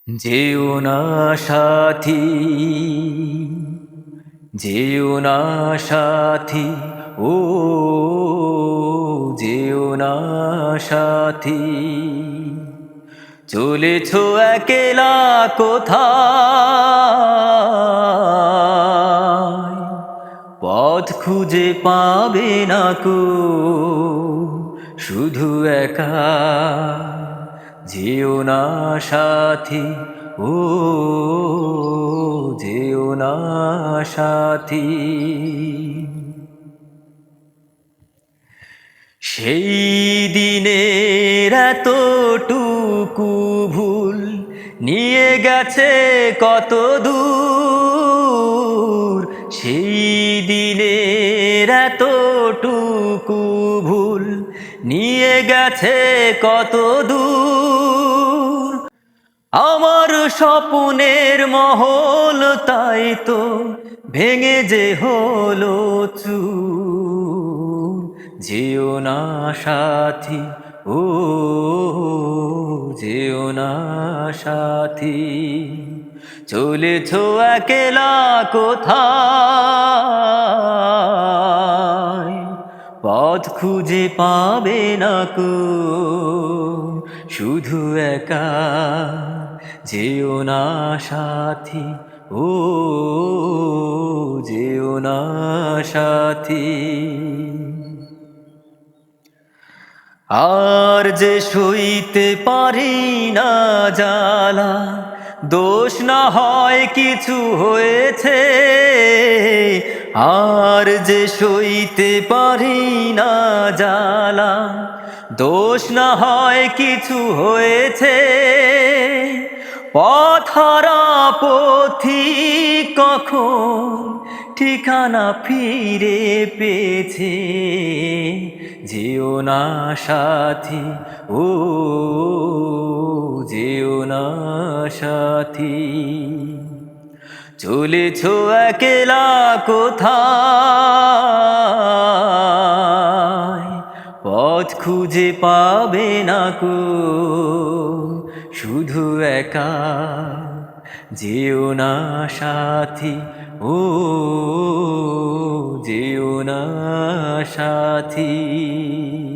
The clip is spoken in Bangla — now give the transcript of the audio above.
যেও না সাথী, যেও না সাথী, ও যেও না সাথী। চলেছ একলা কোথায়, পথ খুঁজে পাবে না কো, শুধু একা। যেও না সাথী, ও যেও না সাথী। সেই দিনের এতটুকু ভুল নিয়ে গেছে কত দূর। সেই দিনের এতটুকু ভুল নিয়ে গেছে কত দূর। আমার স্বপ্নের মহল তাই তো ভেঙে যে হলো চুর। যেও না সাথী, ও যেও না সাথী। চলেছ একলা কোথায়, পথ খুঁজে পাবে না কো, শুধু একা। যেও না সাথী, ও যেও না সাথী। আর যে সইতে পারি না জ্বালা, দোষ না হয় কিছু হয়েছে। আর যে সইতে পারি না জ্বালা, দোষ না হয় কিছু হয়েছে। পথহারা পথিক কখন ঠিকানা ফিরে পেয়েছে। যেও না সাথী, ও যেও না সাথী। চলেছ একলা কোথায়, পথ খুঁজে পাবে না কো, শুধু একা। যেও না সাথী, ও যেও না সাথী।